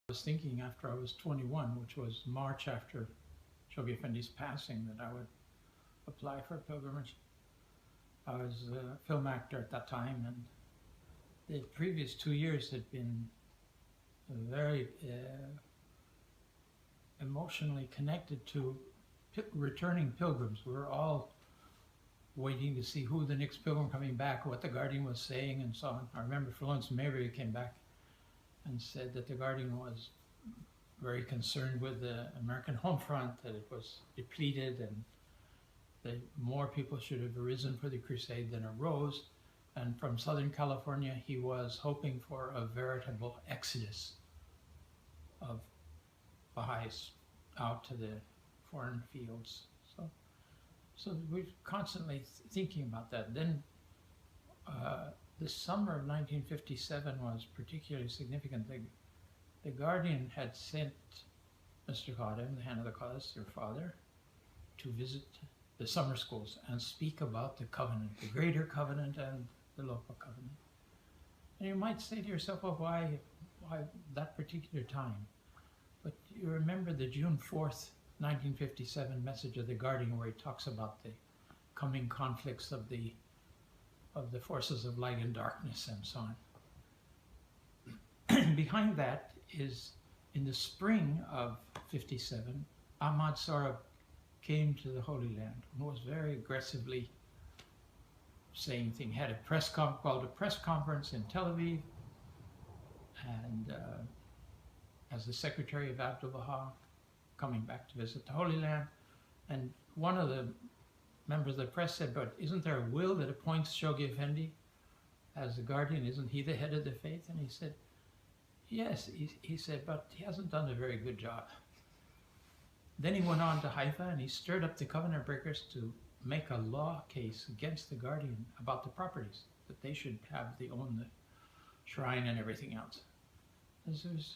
was thinking after I was 21, which was March after Shoghi Effendi's passing, that I would apply for a pilgrimage. I was a film actor at that time, and the previous 2 years had been very emotionally connected to returning pilgrims. We were all waiting to see who the next pilgrim coming back, what the Guardian was saying, and so on. I remember Florence Maybury came back and said that the Guardian was very concerned with the American home front, that it was depleted, and that more people should have arisen for the crusade than arose. And from Southern California, he was hoping for a veritable exodus of Baha'is out to the foreign fields. So we're constantly thinking about that. Then the summer of 1957 was particularly significant. The Guardian had sent Mr. Khadim, the hand of the cause, your father, to visit the summer schools and speak about the covenant, the greater covenant and the local covenant. And you might say to yourself, well, why that particular time? But you remember the June 4th, 1957 message of the Guardian, where he talks about the coming conflicts of the forces of light and darkness and so on. Behind that is, in the spring of 57, Ahmad Sohrab came to the Holy Land and was very aggressively saying things. Had called a press conference in Tel Aviv, and as the secretary of Abdul Baha, coming back to visit the Holy Land. And one of the members of the press said, but isn't there a will that appoints Shoghi Effendi as the Guardian? Isn't he the head of the faith? And he said, yes. He said, but he hasn't done a very good job. Then he went on to Haifa, and he stirred up the covenant breakers to make a law case against the Guardian about the properties, that they should own the shrine and everything else.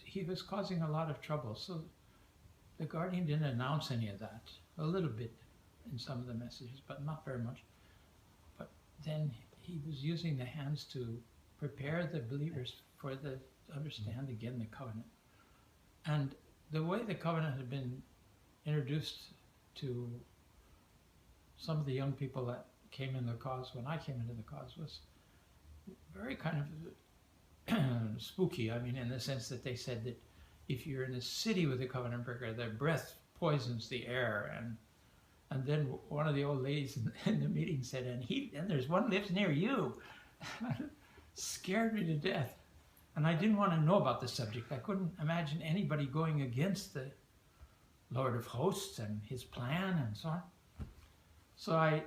He was causing a lot of trouble. So the Guardian didn't announce any of that. A little bit in some of the messages, but not very much. But then he was using the hands to prepare the believers to understand again the covenant. And the way the covenant had been introduced to some of the young people that came in the cause when I came into the cause was very kind of spooky. I mean, in the sense that they said that if you're in a city with a covenant breaker, their breath poisons the air. And then one of the old ladies in the meeting said, and there's one lives near you. Scared me to death. And I didn't want to know about the subject. I couldn't imagine anybody going against the Lord of Hosts and his plan and so on. So I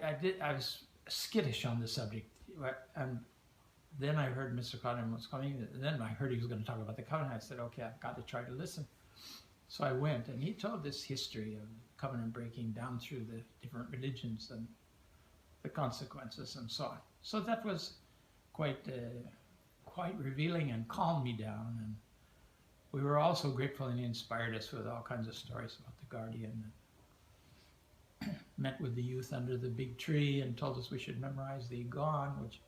was skittish on the subject. And then I heard Mr. Khadim was coming. And then I heard he was going to talk about the covenant. I said, okay, I've got to try to listen. So I went, and he told this history of covenant breaking down through the different religions and the consequences and so on. So that was quite revealing and calmed me down. And we were also grateful, and he inspired us with all kinds of stories about the Guardian. Met with the youth under the big tree and told us we should memorize the Igon, which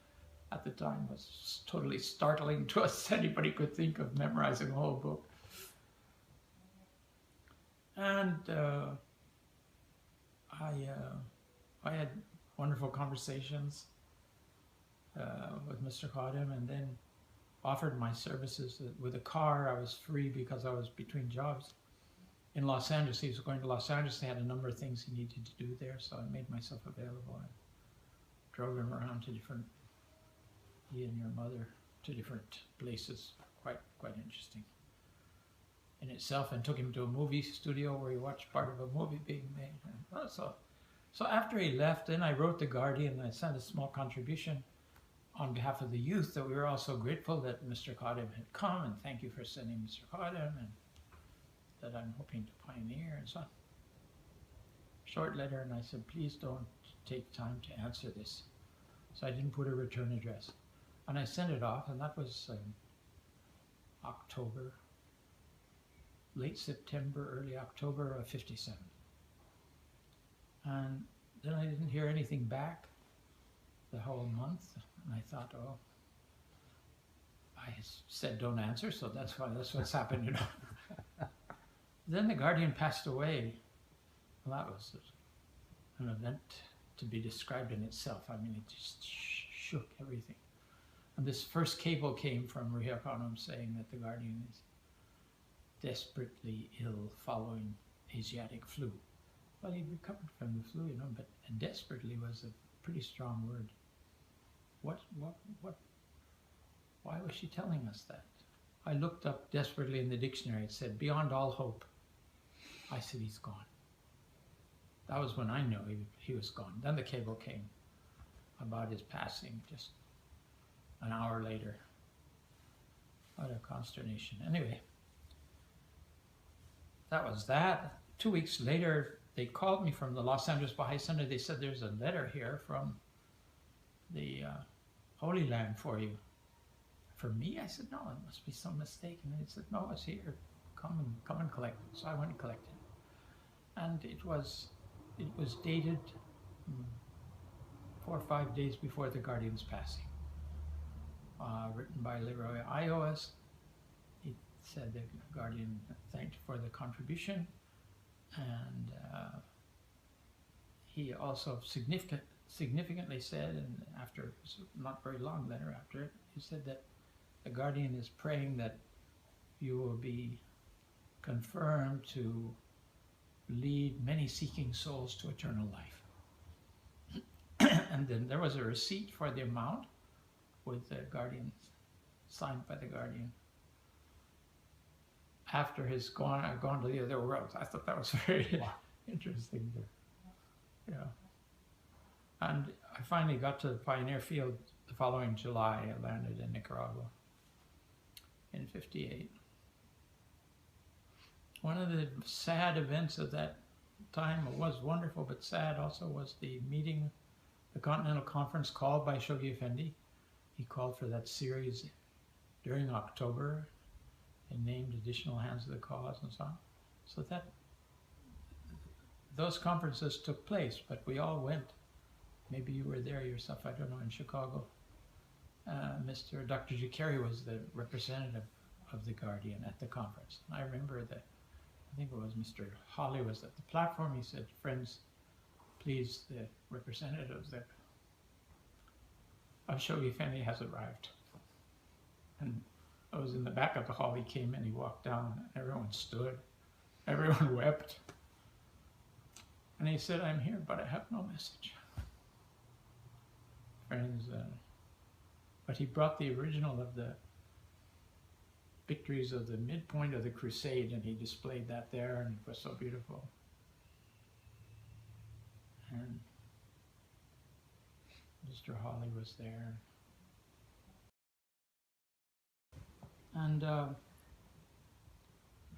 at the time was totally startling to us. Anybody could think of memorizing a whole book. And I had wonderful conversations with Mr. Khadim, and then offered my services with a car. I was free because I was between jobs in Los Angeles. He was going to Los Angeles. They had a number of things he needed to do there, so I made myself available and drove him around to he and your mother, to different places. Quite interesting in itself, and took him to a movie studio where he watched part of a movie being made. And so after he left, then I wrote the Guardian. I sent a small contribution on behalf of the youth, that we were also grateful that Mr. Khadim had come, and thank you for sending Mr. Khadim, and that I'm hoping to pioneer and so on. Short letter, and I said, please don't take time to answer this. So I didn't put a return address. And I sent it off, and that was October, late September, early October of 57. And then I didn't hear anything back the whole month. And I thought, oh, I said don't answer, so that's what's happened, you know. Then the Guardian passed away. Well, that was an event to be described in itself. I mean, it just shook everything. And this first cable came from Recollections saying that the Guardian is desperately ill following Asiatic flu. Well, he recovered from the flu, you know, but desperately was a pretty strong word. Why was she telling us that? I looked up desperately in the dictionary. It said, beyond all hope. I said, he's gone. That was when I knew he was gone. Then the cable came about his passing just an hour later. What a consternation. Anyway, that was that. 2 weeks later, they called me from the Los Angeles Baha'i Center. They said, there's a letter here from the Holy Land for you. For me? I said, no, it must be some mistake. And they said, no, it's here. Come and collect it. So I went and collected it. And it was dated 4 or 5 days before the Guardian's passing. Written by Leroy Ios. He said the Guardian thanked for the contribution, and he also significantly said, and after not very long letter after it, he said that the Guardian is praying that you will be confirmed to lead many seeking souls to eternal life. And then there was a receipt for the amount with the Guardian, signed by the Guardian. After his gone to the other world. I thought that was very interesting. Yeah. And I finally got to the Pioneer Field the following July. I landed in Nicaragua in '58. One of the sad events of that time, it was wonderful but sad also, was the meeting, the Continental Conference called by Shoghi Effendi. He called for that series during October and named additional hands of the cause and so on. So that those conferences took place, but we all went. Maybe you were there yourself, I don't know, in Chicago. Dr. G. Carey was the representative of the Guardian at the conference. And I remember that, I think it was Mr. Hawley was at the platform. He said, friends, please, the representative of Shoghi Effendi has arrived. And I was in the back of the hall. He came in, he walked down, everyone stood, everyone wept. And he said, I'm here, but I have no message. Friends, but he brought the original of the victories of the midpoint of the crusade, and he displayed that there, and it was so beautiful. And Mr. Hawley was there. And it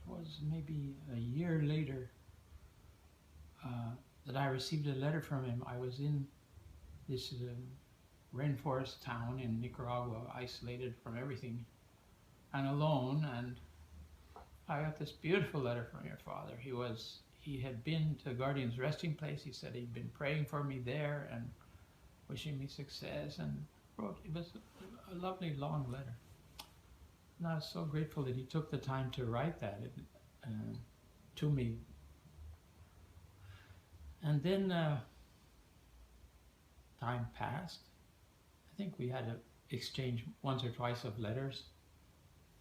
was maybe a year later that I received a letter from him. I was in this rainforest town in Nicaragua, isolated from everything and alone, and I got this beautiful letter from your father. He had been to Guardian's resting place. He said he'd been praying for me there and wishing me success, and wrote, it was a lovely long letter. And I was so grateful that he took the time to write that to me. And then time passed. I think we had to exchange once or twice of letters.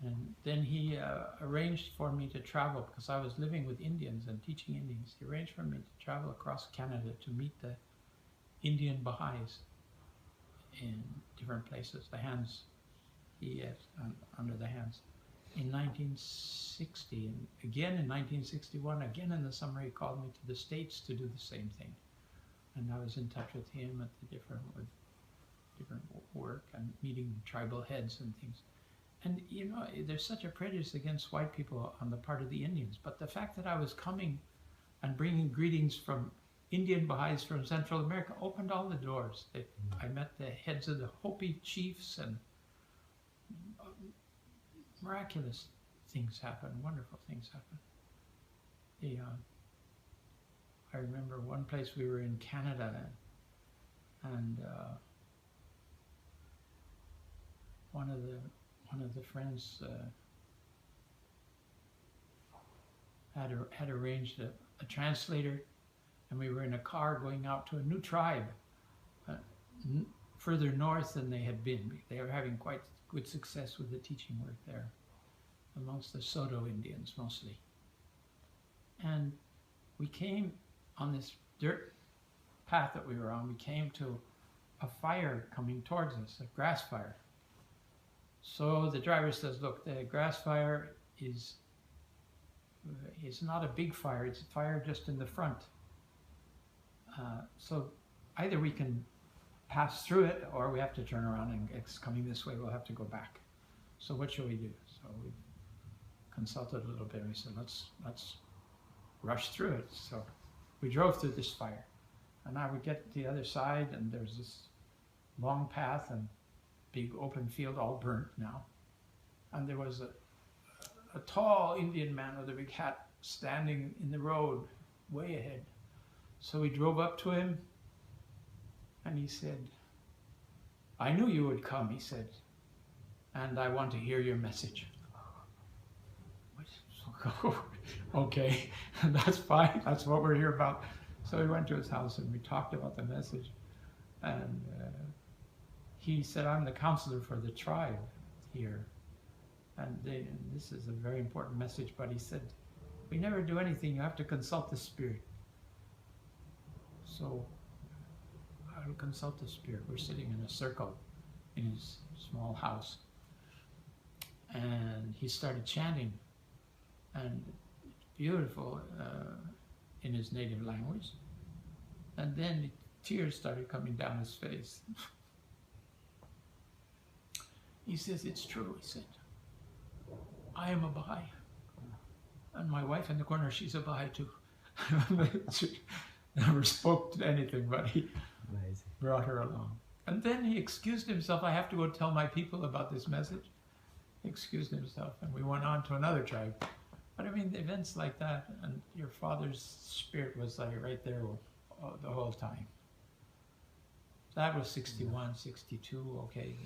And then he arranged for me to travel, because I was living with Indians and teaching Indians. He arranged for me to travel across Canada to meet the Indian Baha'is in different places, the hands he had under the hands. In 1960, and again in 1961, again in the summer, he called me to the States to do the same thing. And I was in touch with him at the different work and meeting tribal heads and things. And you know, there's such a prejudice against white people on the part of the Indians, but the fact that I was coming and bringing greetings from Indian Baha'is from Central America opened all the doors. I met the heads of the Hopi chiefs, and miraculous things happened, wonderful things happened. I remember one place we were in Canada, and one of the friends had arranged a translator, and we were in a car going out to a new tribe uh, further north than they had been. They were having quite good success with the teaching work there, amongst the Soto Indians mostly. And we came on this dirt path that we were on, we came to a fire coming towards us, a grass fire. So the driver says, look, the grass fire is not a big fire, it's a fire just in the front. So either we can pass through it, or we have to turn around, and it's coming this way, we'll have to go back. So what shall we do? So we consulted a little bit, and we said, let's rush through it. So we drove through this fire, and I would get to the other side, and there's this long path and big open field, all burnt now. And there was a tall Indian man with a big hat standing in the road way ahead. So we drove up to him, and he said, I knew you would come, he said, and I want to hear your message. Okay, that's fine, that's what we're here about. So we went to his house and we talked about the message, and he said, I'm the counselor for the tribe here, and this is a very important message, but he said, we never do anything, you have to consult the Spirit. So I will consult the Spirit. We're sitting in a circle in his small house, and he started chanting, and beautiful in his native language, and then tears started coming down his face. He says, it's true, he said, I am a Baha'i, and my wife in the corner, she's a Baha'i too. She never spoke to anything, but he brought her along. And then he excused himself. I have to go tell my people about this message. He excused himself, and we went on to another tribe. But I mean, events like that, and your father's spirit was like right there the whole time. That was 61, 62, okay.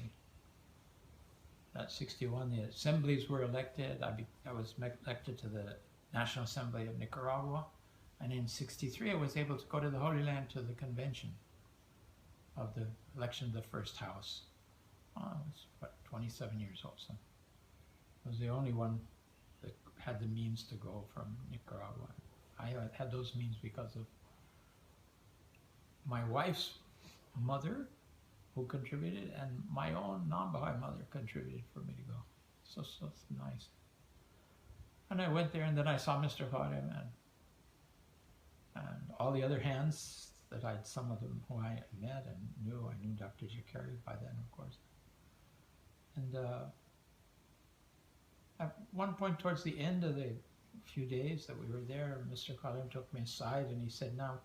That 61, the assemblies were elected. I was elected to the National Assembly of Nicaragua. And in 63, I was able to go to the Holy Land to the convention of the election of the first house. I was, what, 27 years old, so I was the only one that had the means to go from Nicaragua. I had those means because of my wife's mother, who contributed, and my own non-Baha'i mother contributed for me to go. So it's nice. And I went there, and then I saw Mr. Khadim and all the other hands that some of them who I met and knew. I knew Dr. Jakari by then, of course. And at one point towards the end of the few days that we were there, Mr. Khadim took me aside and he said, now,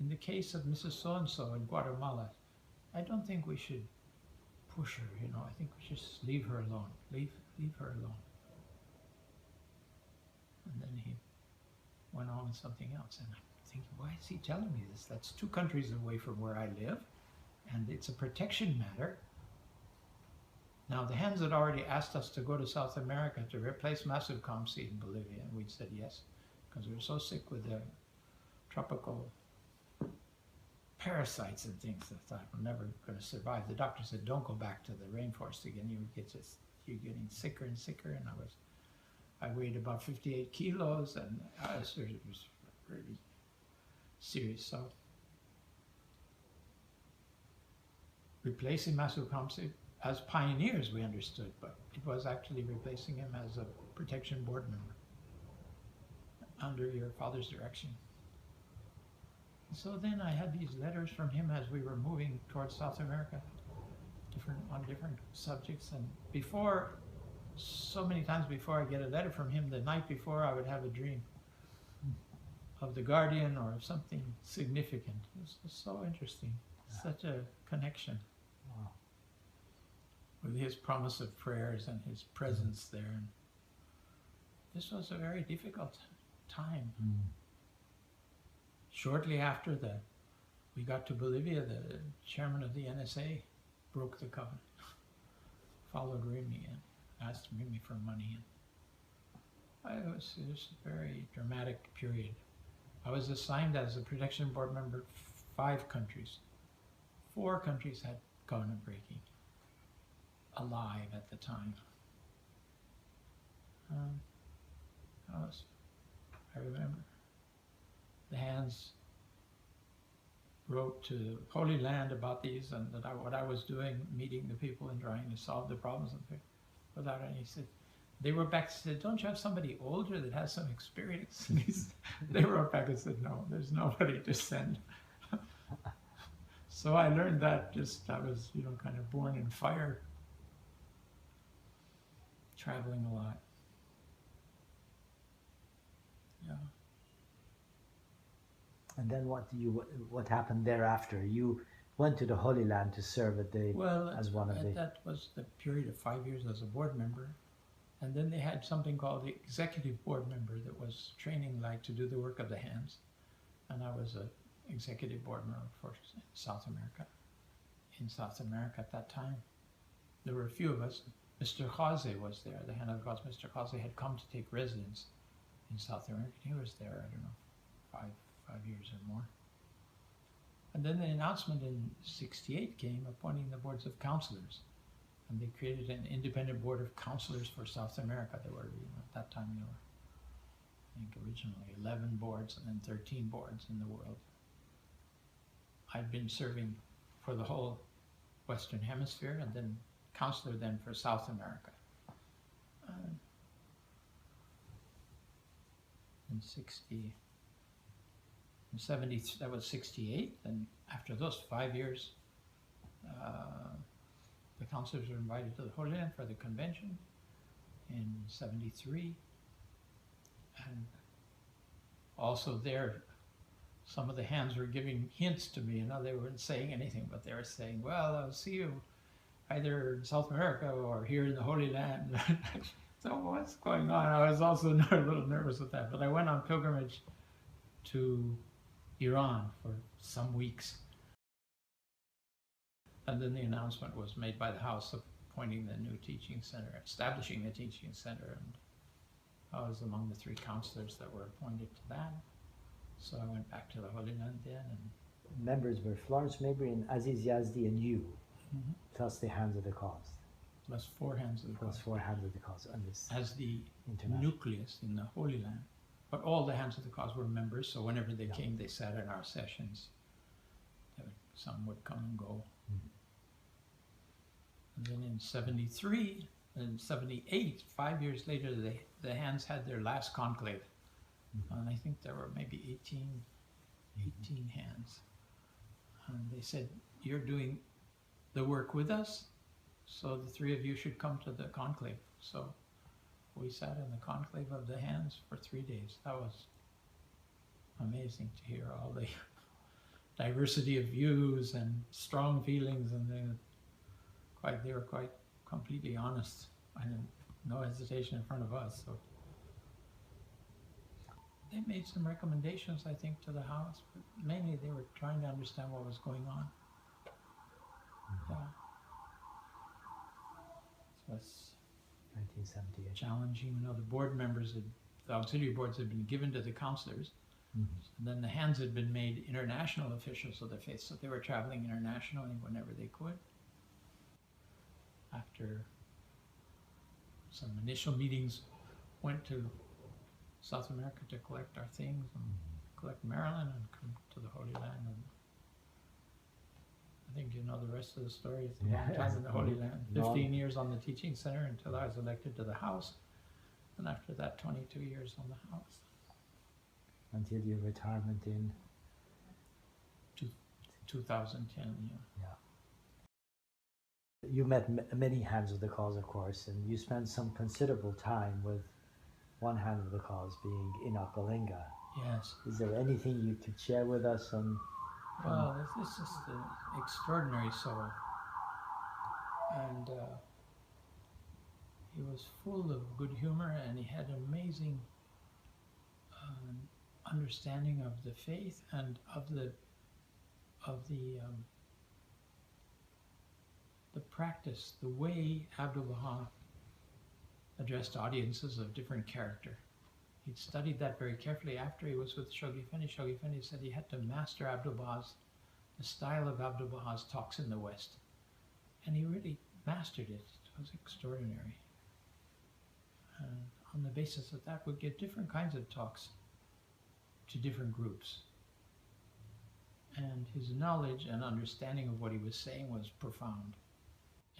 in the case of Mrs. So-and-so in Guatemala, I don't think we should push her, you know. I think we should just leave her alone. Leave her alone. And then he went on with something else. And I'm thinking, why is he telling me this? That's 2 countries away from where I live, and it's a protection matter. Now, the Hands had already asked us to go to South America to replace massive calm seed in Bolivia, and we'd said yes, because we were so sick with the tropical parasites and things that I thought we're never going to survive. The doctor said, don't go back to the rainforest again. You're getting sicker and sicker. And I weighed about 58 kilos, and it was really serious. So replacing Masu Kamsi, as pioneers we understood, but it was actually replacing him as a protection board member under your father's direction. So then I had these letters from him as we were moving towards South America, on different subjects. And so many times before I get a letter from him, the night before I would have a dream of the guardian or of something significant. It was so interesting, such a connection. Wow. With his promise of prayers and his presence there. And this was a very difficult time. Shortly after we got to Bolivia, the chairman of the NSA broke the covenant, followed Remy and asked Remy for money. It was a very dramatic period. I was assigned as a protection board member 5 countries. 4 countries had covenant breaking alive at the time. I remember the hands wrote to the Holy Land about these and what I was doing, meeting the people and trying to solve the problems without any. He said, they wrote back and said, don't you have somebody older that has some experience? And they wrote back and said, no, there's nobody to send. So I learned that I was, kind of born in fire, traveling a lot. Yeah. And then what happened thereafter? You went to the Holy Land to serve as one of the... That was the period of 5 years as a board member. And then they had something called the executive board member that was training to do the work of the hands. And I was an executive board member for South America. In South America at that time, there were a few of us. Mr. Jose was there, the hand of the cause. Mr. Jose had come to take residence in South America. He was there, I don't know, five years or more. And then the announcement in '68 came appointing the boards of counselors. And they created an independent board of counselors for South America. There were, at that time, there were, I think, originally 11 boards and then 13 boards in the world. I'd been serving for the whole Western Hemisphere and then counselor then for South America. In 70, that was 68. And after those 5 years, the counselors were invited to the Holy Land for the convention in 73. And also there, some of the hands were giving hints to me. They weren't saying anything, but they were saying, well, I'll see you either in South America or here in the Holy Land. So what's going on? I was also a little nervous with that. But I went on pilgrimage to Iran for some weeks. And then the announcement was made by the House appointing the new teaching center, establishing the teaching center. And I was among the 3 counselors that were appointed to that. So I went back to the Holy Land then. And members were Florence Mabry and Aziz Yazdi and you, plus the Hands of the Cause. Plus 4 Hands of the Cause. Plus 4 Hands of the Cause. On this as the nucleus in the Holy Land. But all the Hands of the Cause were members, so whenever they came, they sat in our sessions. Some would come and go. And then in 73 and 78, 5 years later, the Hands had their last conclave. And I think there were maybe 18 hands. And they said, you're doing the work with us, so the 3 of you should come to the conclave. So we sat in the conclave of the Hands for 3 days. That was amazing to hear all the diversity of views and strong feelings, and they were quite completely honest. No hesitation in front of us. So they made some recommendations, I think, to the House, but mainly they were trying to understand what was going on. Yeah. So it's 1978. challenging. The board members, the auxiliary boards had been given to the counselors, and then the Hands had been made international officials of the faith, so they were traveling internationally whenever they could. After some initial meetings, went to South America to collect our things and collect Maryland and come to the Holy Land. And I think you know the rest of the story. It's a long time in the Holy Land. 15 years on the teaching center until I was elected to the House. And after that, 22 years on the House. Until your retirement in? 2010, yeah. You met many Hands of the Cause, of course, and you spent some considerable time with one Hand of the Cause being Enoch Olenga. Yes. Is there anything you could share with us on? Well, this is an extraordinary soul. And he was full of good humor, and he had amazing understanding of the faith and of the practice, the way Abdu'l-Baha addressed audiences of different character. he'd studied that very carefully after he was with Shoghi Effendi. Shoghi Effendi said he had to master the style of Abdul Baha's talks in the West. And he really mastered it. It was extraordinary. And on the basis of that, we'd get different kinds of talks to different groups. And his knowledge and understanding of what he was saying was profound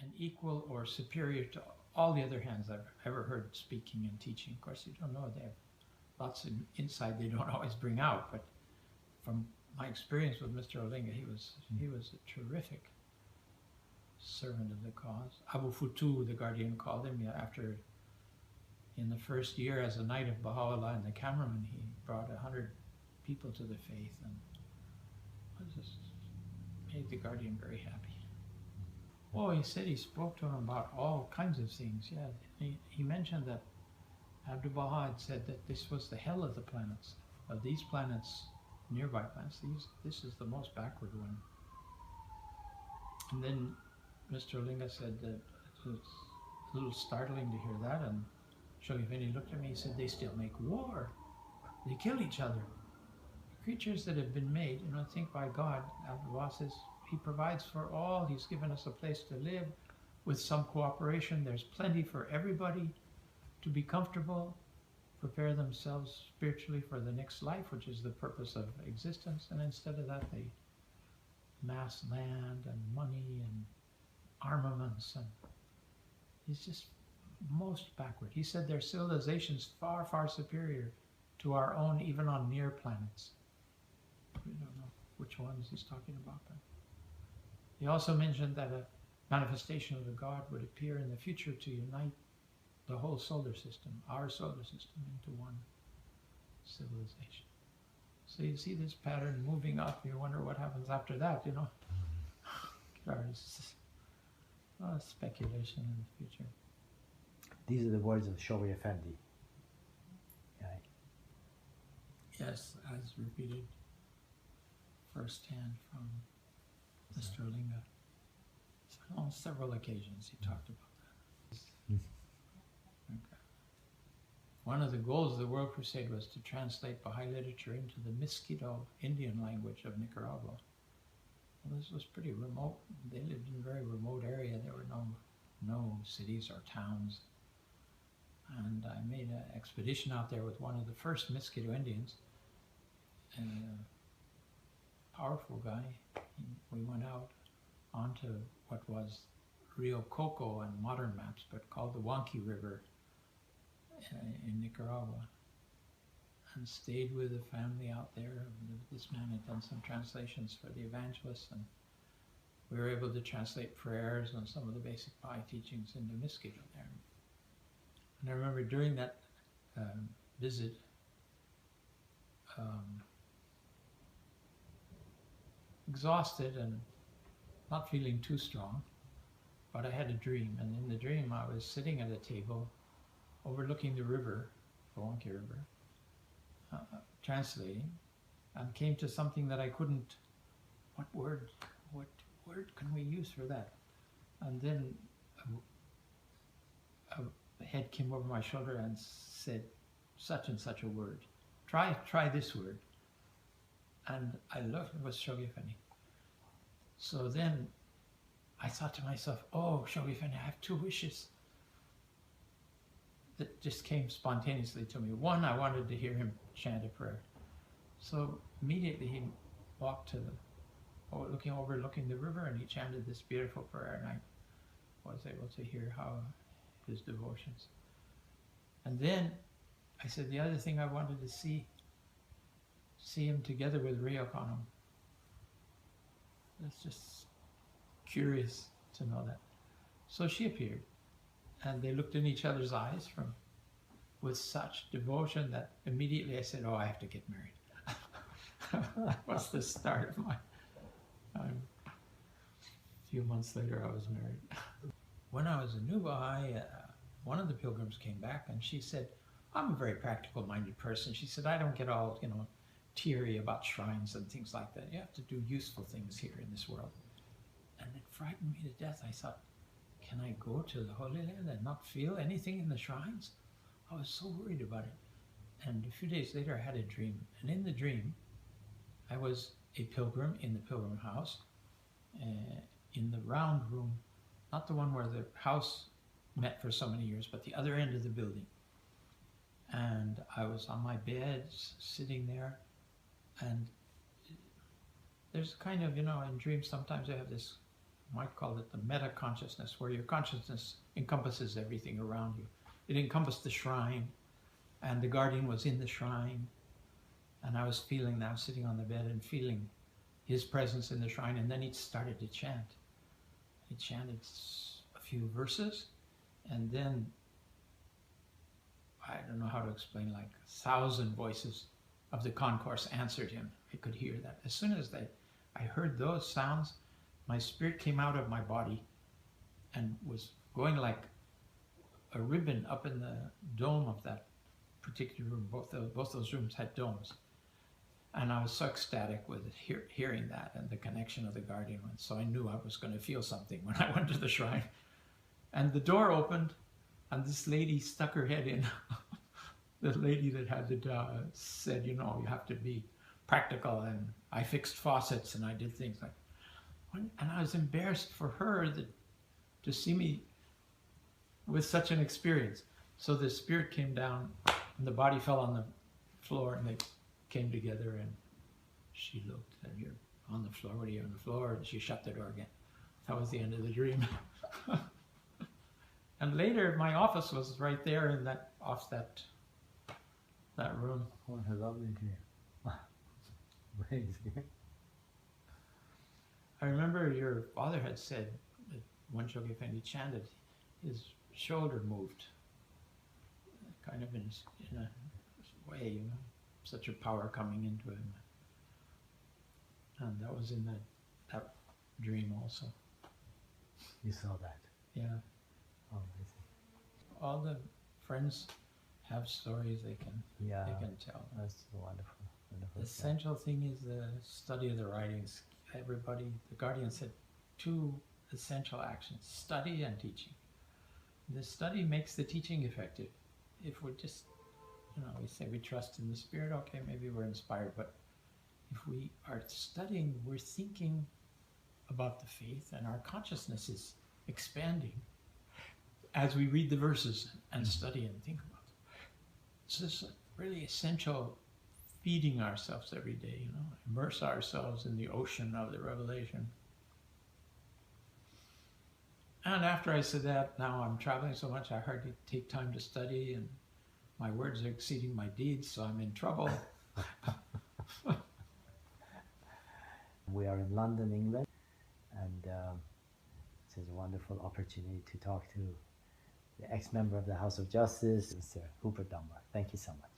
and equal or superior to all the other hands I've ever heard speaking and teaching. Of course, you don't know, they have lots of insight they don't always bring out, but from my experience with Mr. Olinga, he was a terrific servant of the cause. Abu Futu, the Guardian, called him after, in the first year as a Knight of Baha'u'llah and the cameraman, he brought 100 people to the faith, and it just made the Guardian very happy. Oh, he said he spoke to him about all kinds of things, yeah. He mentioned that Abdul Baha had said that this was the hell of the planets. Of these planets, nearby planets, this is the most backward one. And then Mr. Olinga said that it was a little startling to hear that, and Shoghi Effendi looked at me, he said, they still make war. They kill each other. Creatures that have been made, think by God, Abdul Baha says, he provides for all, he's given us a place to live with some cooperation. There's plenty for everybody to be comfortable, prepare themselves spiritually for the next life, which is the purpose of existence. And instead of that, they mass land and money and armaments, and he's just most backward. He said their civilization's far, far superior to our own, even on near planets. We don't know which ones he's talking about, but he also mentioned that a manifestation of the God would appear in the future to unite the whole solar system, our solar system, into one civilization. So you see this pattern moving up, you wonder what happens after that, It's a lot of speculation in the future. These are the words of Shoghi Effendi. Right? Yes, as repeated firsthand from Mr. Olinga. On several occasions he talked about that. Okay. One of the goals of the World Crusade was to translate Baha'i literature into the Miskito Indian language of Nicaragua. Well, this was pretty remote. They lived in a very remote area. There were no cities or towns. And I made an expedition out there with one of the first Miskito Indians, and a powerful guy. We went out onto what was Rio Coco on modern maps, but called the Huanqui River in Nicaragua, and stayed with a family out there. This man had done some translations for the evangelists, and we were able to translate prayers and some of the basic Baha'i teachings into Miskito there. And I remember during that visit, exhausted and not feeling too strong, but I had a dream, and in the dream I was sitting at a table overlooking the river, the Huanqui River, translating, and came to something that I couldn't, what word can we use for that? And then a head came over my shoulder and said, such and such a word. Try this word. And I looked, it was Shoghi Effendi. So then I thought to myself, oh, Shoghi Effendi, I have two wishes that just came spontaneously to me. One, I wanted to hear him chant a prayer. So immediately he walked to overlooking the river, and he chanted this beautiful prayer, and I was able to hear how his devotions. And then I said the other thing I wanted to see him together with Rio Khanum. It's just curious to know that. So she appeared, and they looked in each other's eyes with such devotion that immediately I said, oh, I have to get married. That was the start of my time. A few months later, I was married. When I was a new Baha'i, one of the pilgrims came back, and she said, I'm a very practical-minded person. She said, I don't get all, teary about shrines and things like that. You have to do useful things here in this world. And it frightened me to death. I thought, can I go to the Holy Land and not feel anything in the shrines? I was so worried about it. And a few days later, I had a dream. And in the dream, I was a pilgrim in the pilgrim house, in the round room, not the one where the house met for so many years, but the other end of the building. And I was on my bed, sitting there, and there's kind of, in dreams sometimes you have this, you might call it the meta consciousness, where your consciousness encompasses everything around you. It encompassed the shrine, and the guardian was in the shrine, and I was feeling that, I was sitting on the bed and feeling his presence in the shrine, and then he started to chant. He chanted a few verses, and then, I don't know how to explain, like 1,000 voices of the concourse answered him. I could hear that. As soon as I heard those sounds, my spirit came out of my body and was going like a ribbon up in the dome of that particular room. Both those rooms had domes. And I was so ecstatic with hearing that and the connection of the guardian one. So I knew I was going to feel something when I went to the shrine. And the door opened, and this lady stuck her head in. The lady that had it said, you have to be practical. And I fixed faucets and I did things like, and I was embarrassed for her to see me with such an experience. So the spirit came down and the body fell on the floor, and they came together, and she looked, and you're on the floor, what are you on the floor? And she shut the door again. That was the end of the dream. And later my office was right there in that room. What a lovely dream. Amazing. I remember your father had said that when Shoghi Effendi chanted, his shoulder moved, kind of in a way, such a power coming into him. And that was in that dream also. You saw that? Yeah. Oh, amazing. All the friends have stories they can tell. That's wonderful. The essential thing is the study of the writings. Everybody, the guardian said 2 essential actions: study and teaching. The study makes the teaching effective. If we're just, we say we trust in the spirit, okay, maybe we're inspired, but if we are studying, we're thinking about the faith, and our consciousness is expanding as we read the verses and study and think about them. It's just really essential, feeding ourselves every day, immerse ourselves in the ocean of the revelation. And after I said that, now I'm traveling so much, I hardly take time to study, and my words are exceeding my deeds, so I'm in trouble. We are in London, England, and this is a wonderful opportunity to talk to the ex-member of the House of Justice, Mr. Hooper Dunbar. Thank you so much.